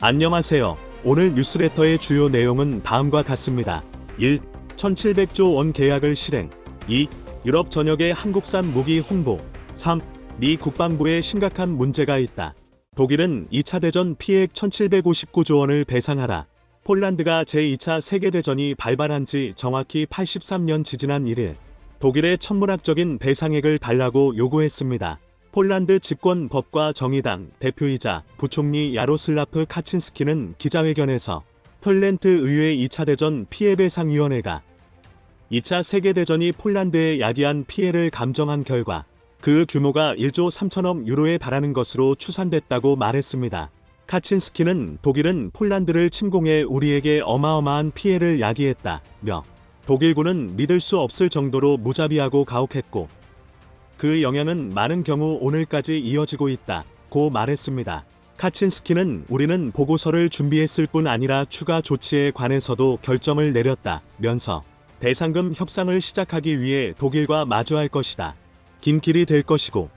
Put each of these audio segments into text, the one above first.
안녕하세요. 오늘 뉴스레터의 주요 내용은 다음과 같습니다. 1. 1700조 원 계약을 실행. 2. 유럽 전역의 한국산 무기 홍보. 3. 미 국방부에 심각한 문제가 있다. 독일은 2차 대전 피해액 1759조 원을 배상하라. 폴란드가 제2차 세계대전이 발발한 지 정확히 83년 지지난 1일, 독일의 천문학적인 배상액을 달라고 요구했습니다. 폴란드 집권법과 정의당 대표이자 부총리 야로슬라프 카친스키는 기자회견에서 폴란드 의회 2차 대전 피해배상위원회가 2차 세계대전이 폴란드에 야기한 피해를 감정한 결과 그 규모가 1조 3천억 유로에 달하는 것으로 추산됐다고 말했습니다. 카친스키는 독일은 폴란드를 침공해 우리에게 어마어마한 피해를 야기했다며 독일군은 믿을 수 없을 정도로 무자비하고 가혹했고 그 영향은 많은 경우 오늘까지 이어지고 있다고 말했습니다. 카친스키는 우리는 보고서를 준비했을 뿐 아니라 추가 조치에 관해서도 결정을 내렸다면서 배상금 협상을 시작하기 위해 독일과 마주할 것이다. 긴 길이 될 것이고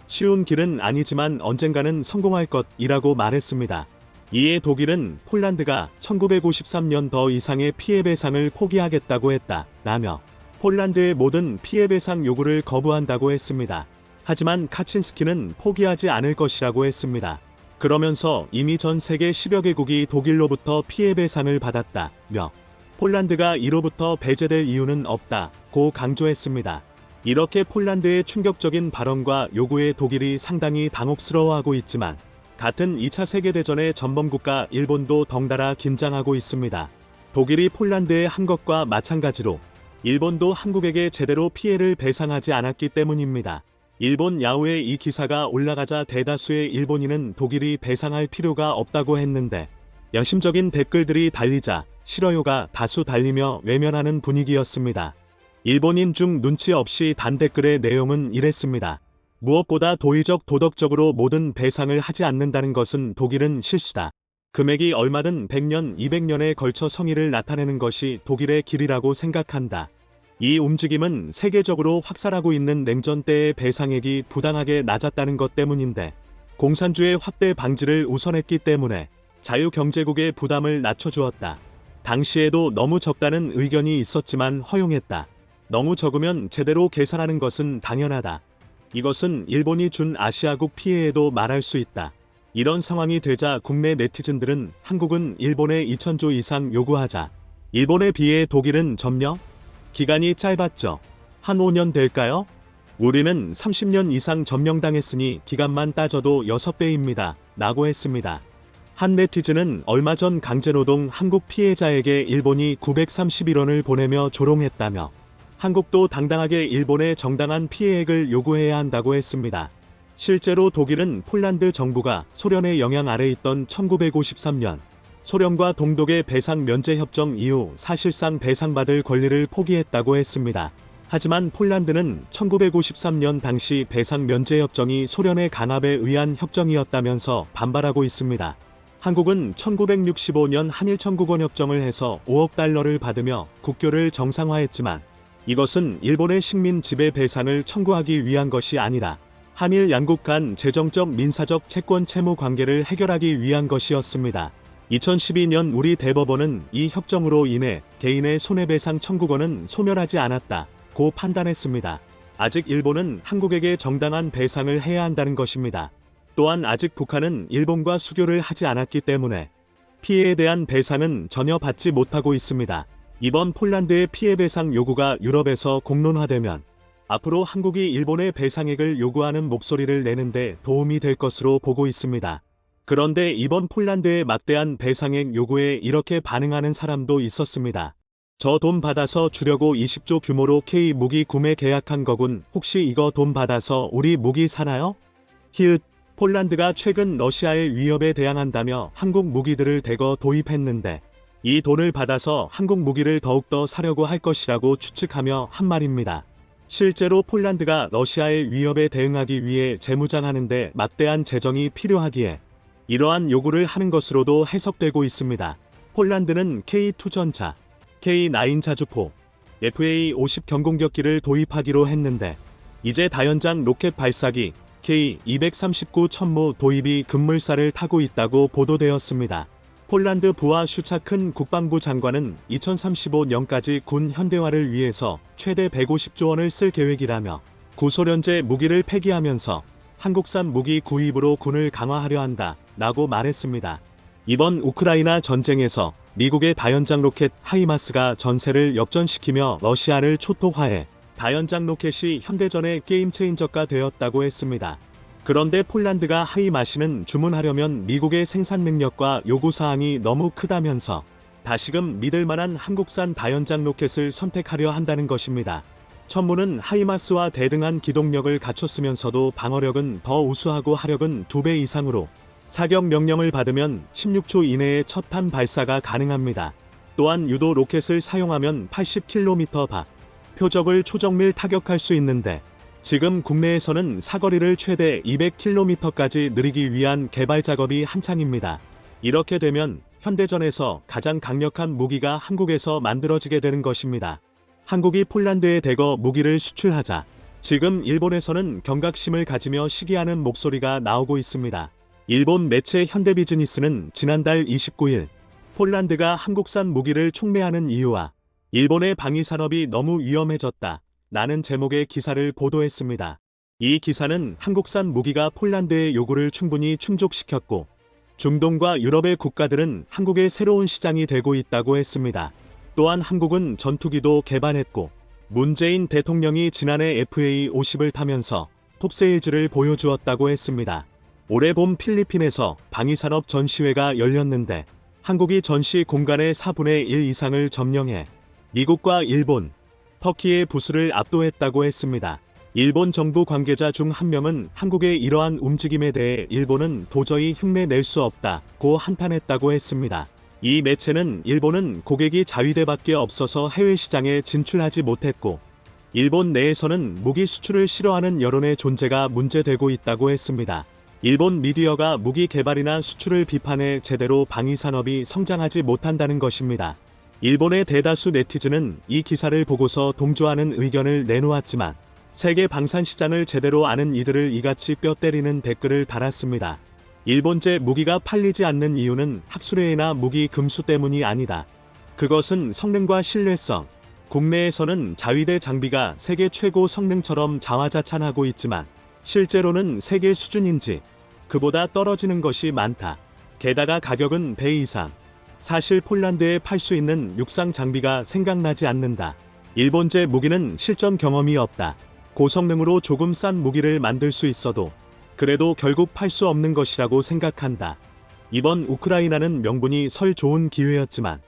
쉬운 길은 아니지만 언젠가는 성공할 것이라고 말했습니다. 이에 독일은 폴란드가 1953년 더 이상의 피해배상을 포기하겠다고 했다라며 폴란드의 모든 피해배상 요구를 거부한다고 했습니다. 하지만 카친스키는 포기하지 않을 것이라고 했습니다. 그러면서 이미 전 세계 10여 개국이 독일로부터 피해배상을 받았다며 폴란드가 이로부터 배제될 이유는 없다고 강조했습니다. 이렇게 폴란드의 충격적인 발언과 요구에 독일이 상당히 당혹스러워하고 있지만 같은 2차 세계대전의 전범국가 일본도 덩달아 긴장하고 있습니다. 독일이 폴란드에 한 것과 마찬가지로 일본도 한국에게 제대로 피해를 배상하지 않았기 때문입니다. 일본 야후에 이 기사가 올라가자 대다수의 일본인은 독일이 배상할 필요가 없다고 했는데 양심적인 댓글들이 달리자 싫어요가 다수 달리며 외면하는 분위기였습니다. 일본인 중 눈치 없이 단 댓글의 내용은 이랬습니다. 무엇보다 도의적 도덕적으로 모든 배상을 하지 않는다는 것은 독일은 실수다. 금액이 얼마든 100년, 200년에 걸쳐 성의를 나타내는 것이 독일의 길이라고 생각한다. 이 움직임은 세계적으로 확산하고 있는 냉전 때의 배상액이 부당하게 낮았다는 것 때문인데 공산주의 확대 방지를 우선했기 때문에 자유경제국의 부담을 낮춰주었다. 당시에도 너무 적다는 의견이 있었지만 허용했다. 너무 적으면 제대로 계산하는 것은 당연하다. 이것은 일본이 준 아시아국 피해에도 말할 수 있다. 이런 상황이 되자 국내 네티즌들은 한국은 일본에 2,000조 이상 요구하자. 일본에 비해 독일은 점령? 기간이 짧았죠. 한 5년 될까요? 우리는 30년 이상 점령당했으니 기간만 따져도 6배입니다. 라고 했습니다. 한 네티즌은 얼마 전 강제노동 한국 피해자에게 일본이 931원을 보내며 조롱했다며 한국도 당당하게 일본의 정당한 피해액을 요구해야 한다고 했습니다. 실제로 독일은 폴란드 정부가 소련의 영향 아래 있던 1953년 소련과 동독의 배상 면제 협정 이후 사실상 배상받을 권리를 포기했다고 했습니다. 하지만 폴란드는 1953년 당시 배상 면제 협정이 소련의 강압에 의한 협정이었다면서 반발하고 있습니다. 한국은 1965년 한일 청구권 협정을 해서 5억 달러를 받으며 국교를 정상화했지만 이것은 일본의 식민 지배 배상을 청구하기 위한 것이 아니라 한일 양국 간 재정적 민사적 채권 채무 관계를 해결하기 위한 것이었습니다. 2012년 우리 대법원은 이 협정으로 인해 개인의 손해배상 청구권은 소멸하지 않았다고 판단했습니다. 아직 일본은 한국에게 정당한 배상을 해야 한다는 것입니다. 또한 아직 북한은 일본과 수교를 하지 않았기 때문에 피해에 대한 배상은 전혀 받지 못하고 있습니다. 이번 폴란드의 피해배상 요구가 유럽에서 공론화되면 앞으로 한국이 일본의 배상액을 요구하는 목소리를 내는데 도움이 될 것으로 보고 있습니다. 그런데 이번 폴란드의 막대한 배상액 요구에 이렇게 반응하는 사람도 있었습니다. 저 돈 받아서 주려고 20조 규모로 K 무기 구매 계약한 거군. 혹시 이거 돈 받아서 우리 무기 사나요? 히읗. 폴란드가 최근 러시아의 위협에 대항한다며 한국 무기들을 대거 도입했는데 이 돈을 받아서 한국 무기를 더욱더 사려고 할 것이라고 추측하며 한 말입니다. 실제로 폴란드가 러시아의 위협에 대응하기 위해 재무장하는데 막대한 재정이 필요하기에 이러한 요구를 하는 것으로도 해석되고 있습니다. 폴란드는 K2 전차, K9 자주포, FA-50 경공격기를 도입하기로 했는데 이제 다연장 로켓 발사기 K239 천무 도입이 급물살을 타고 있다고 보도되었습니다. 폴란드 부하 슈차큰 국방부 장관은 2035년까지 군 현대화를 위해서 최대 150조 원을 쓸 계획이라며 구소련제 무기를 폐기하면서 한국산 무기 구입으로 군을 강화하려 한다라고 말했습니다. 이번 우크라이나 전쟁에서 미국의 다연장 로켓 하이마스가 전세를 역전시키며 러시아를 초토화해 다연장 로켓이 현대전의 게임 체인저가 되었다고 했습니다. 그런데 폴란드가 하이마시는 주문하려면 미국의 생산 능력과 요구사항이 너무 크다면서 다시금 믿을 만한 한국산 다연장 로켓을 선택하려 한다는 것입니다. 천문은 하이마스와 대등한 기동력을 갖췄으면서도 방어력은 더 우수하고 하력은 2배 이상으로 사격 명령을 받으면 16초 이내에 첫 탄 발사가 가능합니다. 또한 유도 로켓을 사용하면 80km 밖 표적을 초정밀 타격할 수 있는데 지금 국내에서는 사거리를 최대 200km까지 늘리기 위한 개발 작업이 한창입니다. 이렇게 되면 현대전에서 가장 강력한 무기가 한국에서 만들어지게 되는 것입니다. 한국이 폴란드에 대거 무기를 수출하자 지금 일본에서는 경각심을 가지며 시기하는 목소리가 나오고 있습니다. 일본 매체 현대비즈니스는 지난달 29일 폴란드가 한국산 무기를 촉매하는 이유와 일본의 방위산업이 너무 위험해졌다 라는 제목의 기사를 보도했습니다. 이 기사는 한국산 무기가 폴란드의 요구를 충분히 충족시켰고 중동과 유럽의 국가들은 한국의 새로운 시장이 되고 있다고 했습니다. 또한 한국은 전투기도 개발했고 문재인 대통령이 지난해 FA-50을 타면서 톱세일즈를 보여주었다고 했습니다. 올해 봄 필리핀에서 방위산업 전시회가 열렸는데 한국이 전시 공간의 4분의 1 이상을 점령해 미국과 일본, 터키의 부수를 압도했다고 했습니다. 일본 정부 관계자 중 한 명은 한국의 이러한 움직임에 대해 일본은 도저히 흉내낼 수 없다고 한탄했다고 했습니다. 이 매체는 일본은 고객이 자위대밖에 없어서 해외 시장에 진출하지 못했고 일본 내에서는 무기 수출을 싫어하는 여론의 존재가 문제되고 있다고 했습니다. 일본 미디어가 무기 개발이나 수출을 비판해 제대로 방위산업이 성장하지 못한다는 것입니다. 일본의 대다수 네티즌은 이 기사를 보고서 동조하는 의견을 내놓았지만 세계 방산 시장을 제대로 아는 이들을 이같이 뼈 때리는 댓글을 달았습니다. 일본제 무기가 팔리지 않는 이유는 합수례나 무기 금수 때문이 아니다. 그것은 성능과 신뢰성. 국내에서는 자위대 장비가 세계 최고 성능처럼 자화자찬하고 있지만 실제로는 세계 수준인지 그보다 떨어지는 것이 많다. 게다가 가격은 배 이상. 사실 폴란드에 팔 수 있는 육상 장비가 생각나지 않는다. 일본제 무기는 실전 경험이 없다. 고성능으로 조금 싼 무기를 만들 수 있어도 그래도 결국 팔 수 없는 것이라고 생각한다. 이번 우크라이나는 명분이 설 좋은 기회였지만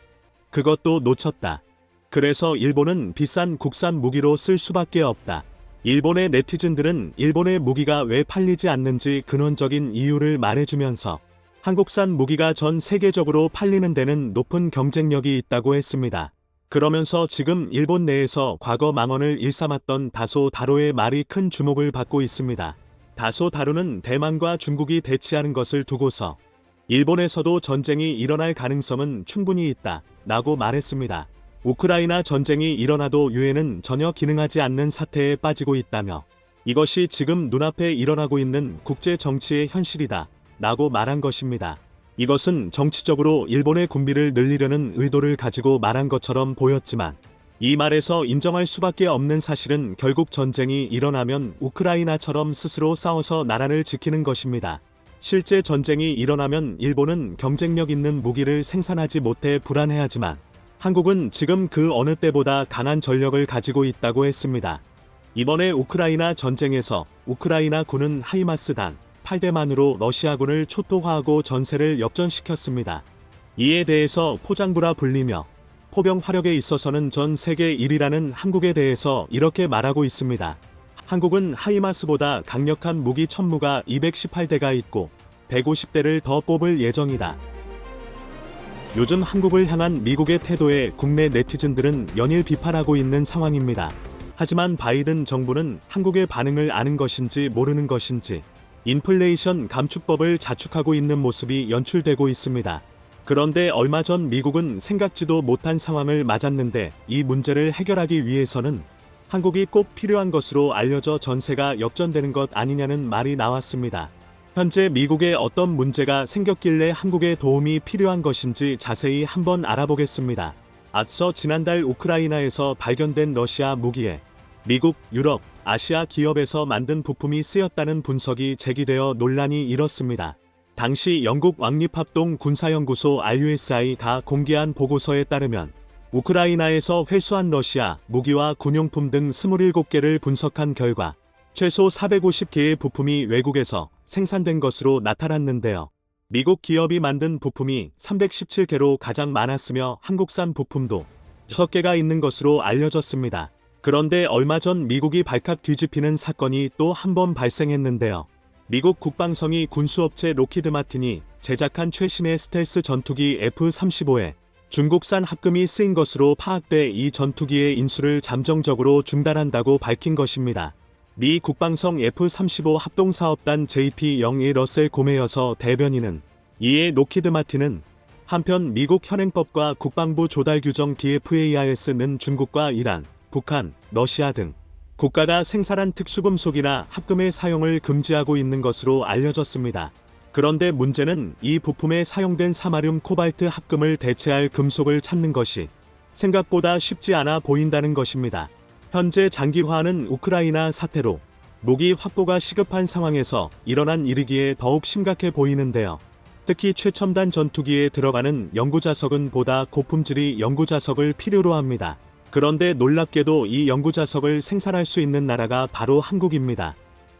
그것도 놓쳤다. 그래서 일본은 비싼 국산 무기로 쓸 수밖에 없다. 일본의 네티즌들은 일본의 무기가 왜 팔리지 않는지 근원적인 이유를 말해주면서 한국산 무기가 전 세계적으로 팔리는 데는 높은 경쟁력이 있다고 했습니다. 그러면서 지금 일본 내에서 과거 망언을 일삼았던 다소 다로의 말이 큰 주목을 받고 있습니다. 다소 다루는 대만과 중국이 대치하는 것을 두고서 일본에서도 전쟁이 일어날 가능성은 충분히 있다 라고 말했습니다. 우크라이나 전쟁이 일어나도 유엔은 전혀 기능하지 않는 사태에 빠지고 있다며 이것이 지금 눈앞에 일어나고 있는 국제 정치의 현실이다 라고 말한 것입니다. 이것은 정치적으로 일본의 군비를 늘리려는 의도를 가지고 말한 것처럼 보였지만 이 말에서 인정할 수밖에 없는 사실은 결국 전쟁이 일어나면 우크라이나처럼 스스로 싸워서 나라를 지키는 것입니다. 실제 전쟁이 일어나면 일본은 경쟁력 있는 무기를 생산하지 못해 불안해하지만 한국은 지금 그 어느 때보다 강한 전력을 가지고 있다고 했습니다. 이번에 우크라이나 전쟁에서 우크라이나 군은 하이마스단 8대만으로 러시아군을 초토화하고 전세를 역전시켰습니다. 이에 대해서 포장부라 불리며 포병 화력에 있어서는 전 세계 1위라는 한국에 대해서 이렇게 말하고 있습니다. 한국은 하이마스보다 강력한 무기 천무가 218대가 있고 150대를 더 뽑을 예정이다. 요즘 한국을 향한 미국의 태도에 국내 네티즌들은 연일 비판하고 있는 상황입니다. 하지만 바이든 정부는 한국의 반응을 아는 것인지 모르는 것인지 인플레이션 감축법을 자축하고 있는 모습이 연출되고 있습니다. 그런데 얼마 전 미국은 생각지도 못한 상황을 맞았는데 이 문제를 해결하기 위해서는 한국이 꼭 필요한 것으로 알려져 전세가 역전되는 것 아니냐는 말이 나왔습니다. 현재 미국에 어떤 문제가 생겼길래 한국의 도움이 필요한 것인지 자세히 한번 알아보겠습니다. 앞서 지난달 우크라이나에서 발견된 러시아 무기에 미국, 유럽, 아시아 기업에서 만든 부품이 쓰였다는 분석이 제기되어 논란이 일었습니다. 당시 영국 왕립합동 군사연구소 RUSI가 공개한 보고서에 따르면 우크라이나에서 회수한 러시아 무기와 군용품 등 27개를 분석한 결과 최소 450개의 부품이 외국에서 생산된 것으로 나타났는데요. 미국 기업이 만든 부품이 317개로 가장 많았으며 한국산 부품도 6개가 있는 것으로 알려졌습니다. 그런데 얼마 전 미국이 발칵 뒤집히는 사건이 또 한 번 발생했는데요. 미국 국방성이 군수업체 로키드 마틴이 제작한 최신의 스텔스 전투기 F-35에 중국산 합금이 쓰인 것으로 파악돼 이 전투기의 인수를 잠정적으로 중단한다고 밝힌 것입니다. 미 국방성 F-35 합동사업단 JP-01 러셀 고메여서 대변인은 이에 로키드 마틴은 한편 미국 현행법과 국방부 조달규정 DFARS는 중국과 이란, 북한, 러시아 등 국가가 생산한 특수금속이나 합금의 사용을 금지하고 있는 것으로 알려졌습니다. 그런데 문제는 이 부품에 사용된 사마륨 코발트 합금을 대체할 금속을 찾는 것이 생각보다 쉽지 않아 보인다는 것입니다. 현재 장기화하는 우크라이나 사태로 무기 확보가 시급한 상황에서 일어난 일이기에 더욱 심각해 보이는데요. 특히 최첨단 전투기에 들어가는 연구자석은 보다 고품질의 연구자석을 필요로 합니다. 그런데 놀랍게도 이 연구자석을 생산할 수 있는 나라가 바로 한국입니다.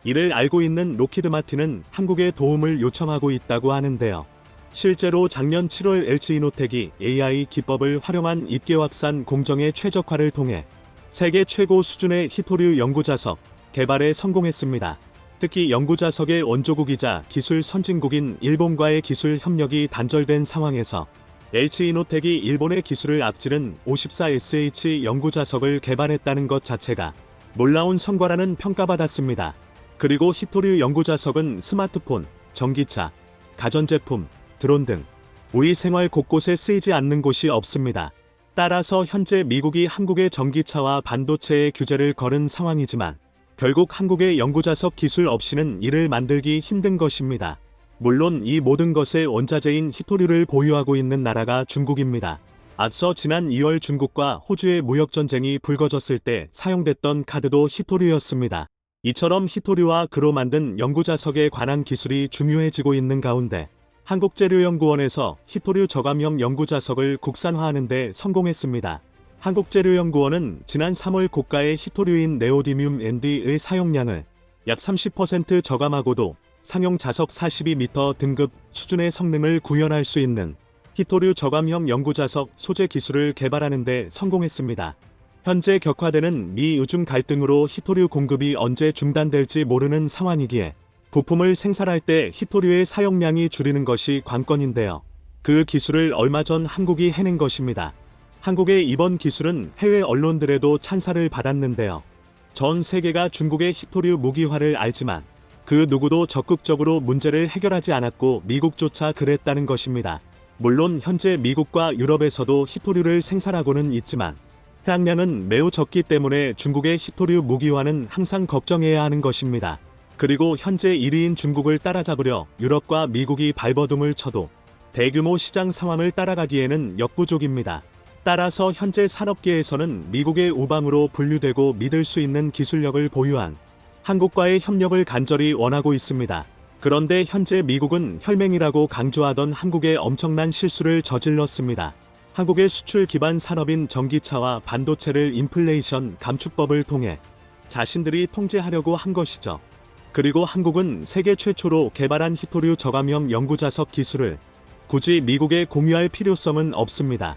이를 알고 있는 로키드 마틴은 한국의 도움을 요청하고 있다고 하는데요. 실제로 작년 7월 LG이노텍이 AI 기법을 활용한 입계 확산 공정의 최적화를 통해 세계 최고 수준의 히토류 연구자석 개발에 성공했습니다. 특히 연구자석의 원조국이자 기술 선진국인 일본과의 기술 협력이 단절된 상황에서 LG이노텍이 일본의 기술을 앞지른 54SH 연구자석을 개발했다는 것 자체가 놀라운 성과라는 평가받았습니다. 그리고 히토류 연구자석은 스마트폰, 전기차, 가전제품, 드론 등 우리 생활 곳곳에 쓰이지 않는 곳이 없습니다. 따라서 현재 미국이 한국의 전기차와 반도체에 규제를 걸은 상황이지만 결국 한국의 연구자석 기술 없이는 이를 만들기 힘든 것입니다. 물론 이 모든 것의 원자재인 히토류를 보유하고 있는 나라가 중국입니다. 앞서 지난 2월 중국과 호주의 무역전쟁이 불거졌을 때 사용됐던 카드도 히토류였습니다. 이처럼 히토류와 그로 만든 연구자석에 관한 기술이 중요해지고 있는 가운데 한국재료연구원에서 히토류 저감형 연구자석을 국산화하는 데 성공했습니다. 한국재료연구원은 지난 3월 고가의 히토류인 네오디뮴 ND의 사용량을 약 30% 저감하고도 상용 자석 42m 등급 수준의 성능을 구현할 수 있는 히토류 저감형 연구자석 소재 기술을 개발하는 데 성공했습니다. 현재 격화되는 미 의중 갈등으로 히토류 공급이 언제 중단될지 모르는 상황이기에 부품을 생산할 때 히토류의 사용량이 줄이는 것이 관건인데요. 그 기술을 얼마 전 한국이 해낸 것입니다. 한국의 이번 기술은 해외 언론들에도 찬사를 받았는데요. 전 세계가 중국의 히토류 무기화를 알지만 그 누구도 적극적으로 문제를 해결하지 않았고 미국조차 그랬다는 것입니다. 물론 현재 미국과 유럽에서도 히토류를 생산하고는 있지만 해양량은 매우 적기 때문에 중국의 히토류 무기화는 항상 걱정해야 하는 것입니다. 그리고 현재 1위인 중국을 따라잡으려 유럽과 미국이 발버둥을 쳐도 대규모 시장 상황을 따라가기에는 역부족입니다. 따라서 현재 산업계에서는 미국의 우방으로 분류되고 믿을 수 있는 기술력을 보유한 한국과의 협력을 간절히 원하고 있습니다. 그런데 현재 미국은 혈맹이라고 강조하던 한국에 엄청난 실수를 저질렀습니다. 한국의 수출 기반 산업인 전기차와 반도체를 인플레이션 감축법을 통해 자신들이 통제하려고 한 것이죠. 그리고 한국은 세계 최초로 개발한 히토류 저감형 연구자석 기술을 굳이 미국에 공유할 필요성은 없습니다.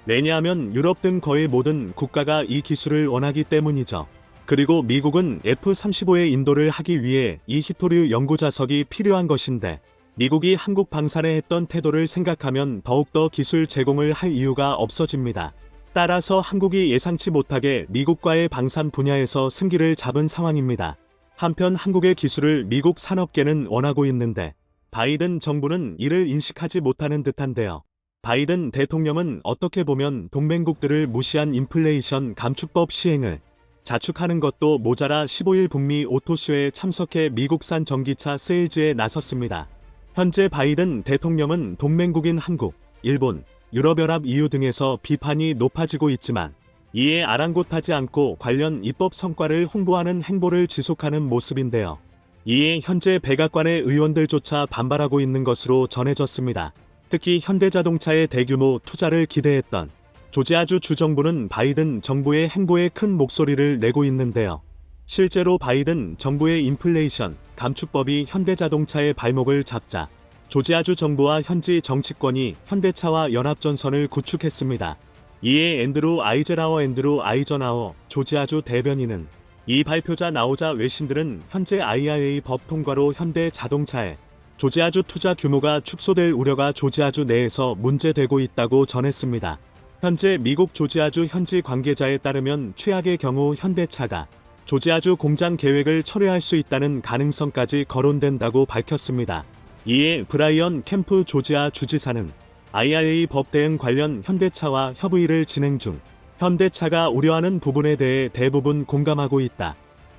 왜냐하면 유럽 등 거의 모든 국가가 이 기술을 원하기 때문이죠. 그리고 미국은 F-35의 인도를 하기 위해 이 히토류 연구자석이 필요한 것인데 미국이 한국 방산에 했던 태도를 생각하면 더욱더 기술 제공을 할 이유가 없어집니다. 따라서 한국이 예상치 못하게 미국과의 방산 분야에서 승기를 잡은 상황입니다. 한편 한국의 기술을 미국 산업계는 원하고 있는데 바이든 정부는 이를 인식하지 못하는 듯한데요. 바이든 대통령은 어떻게 보면 동맹국들을 무시한 인플레이션 감축법 시행을 자축하는 것도 모자라 15일 북미 오토쇼에 참석해 미국산 전기차 세일즈에 나섰습니다. 현재 바이든 대통령은 동맹국인 한국, 일본, 유럽연합 EU 등에서 비판이 높아지고 있지만 이에 아랑곳하지 않고 관련 입법 성과를 홍보하는 행보를 지속하는 모습인데요. 이에 현재 백악관의 의원들조차 반발하고 있는 것으로 전해졌습니다. 특히 현대자동차의 대규모 투자를 기대했던 조지아주 주정부는 바이든 정부의 행보에 큰 목소리를 내고 있는데요. 실제로 바이든 정부의 인플레이션 감축법이 현대자동차의 발목을 잡자 조지아주 정부와 현지 정치권이 현대차와 연합전선을 구축했습니다. 이에 앤드루 아이젠하워 조지아주 대변인은 이 발표자 나오자 외신들은 현재 IRA 법 통과로 현대자동차에 조지아주 투자 규모가 축소될 우려가 조지아주 내에서 문제되고 있다고 전했습니다. 현재 미국 조지아주 현지 관계자에 따르면 최악의 경우 현대차가 조지아주 공장 계획을 철회할 수 있다는 가능성까지 거론된다고 밝혔습니다. 이에 브라이언 캠프 조지아 주지사는 IRA 법 대응 관련 현대차와 협의를 진행 중 현대차가 우려하는 부분에 대해 대부분 공감하고 있다.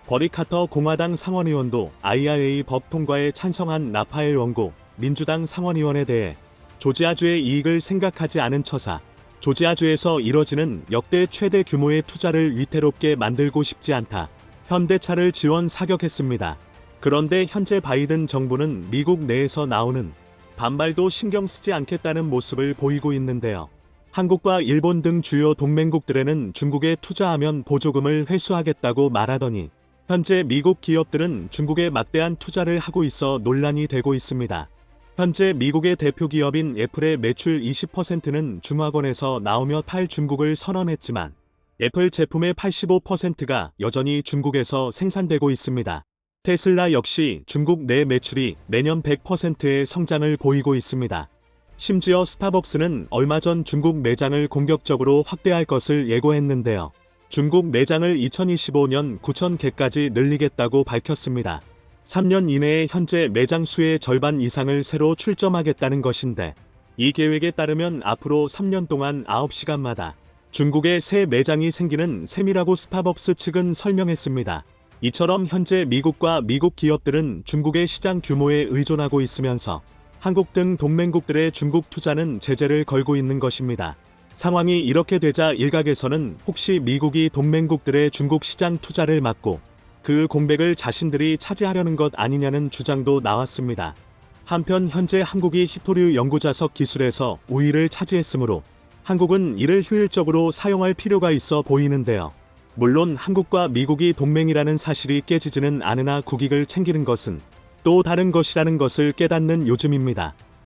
버리 카터 공화당 상원의원도 IRA 법 통과에 찬성한 라파엘 원고 민주당 상원의원에 대해 조지아주의 이익을 생각하지 않은 처사, 조지아주에서 이뤄지는 역대 최대 규모의 투자를 위태롭게 만들고 싶지 않다. 현대차를 지원 사격했습니다. 그런데 현재 바이든 정부는 미국 내에서 나오는 반발도 신경 쓰지 않겠다는 모습을 보이고 있는데요. 한국과 일본 등 주요 동맹국들에는 중국에 투자하면 보조금을 회수하겠다고 말하더니 현재 미국 기업들은 중국에 막대한 투자를 하고 있어 논란이 되고 있습니다. 현재 미국의 대표 기업인 애플의 매출 20%는 중화권에서 나오며 탈중국을 선언했지만 애플 제품의 85%가 여전히 중국에서 생산되고 있습니다. 테슬라 역시 중국 내 매출이 매년 100%의 성장을 보이고 있습니다. 심지어 스타벅스는 얼마 전 중국 매장을 공격적으로 확대할 것을 예고했는데요. 중국 매장을 2025년 9,000개까지 늘리겠다고 밝혔습니다. 3년 이내에 현재 매장 수의 절반 이상을 새로 출점하겠다는 것인데 이 계획에 따르면 앞으로 3년 동안 9시간마다 중국에 새 매장이 생기는 셈이라고 스타벅스 측은 설명했습니다. 이처럼 현재 미국과 미국 기업들은 중국의 시장 규모에 의존하고 있으면서 한국 등 동맹국들의 중국 투자는 제재를 걸고 있는 것입니다. 상황이 이렇게 되자 일각에서는 혹시 미국이 동맹국들의 중국 시장 투자를 막고 그 공백을 자신들이 차지하려는 것 아니냐는 주장도 나왔습니다. 한편 현재 한국이 히토류 연구자석 기술에서 우위를 차지했으므로 한국은 이를 효율적으로 사용할 필요가 있어 보이는데요. 물론 한국과 미국이 동맹이라는 사실이 깨지지는 않으나 국익을 챙기는 것은 또 다른 것이라는 것을 깨닫는 요즘입니다.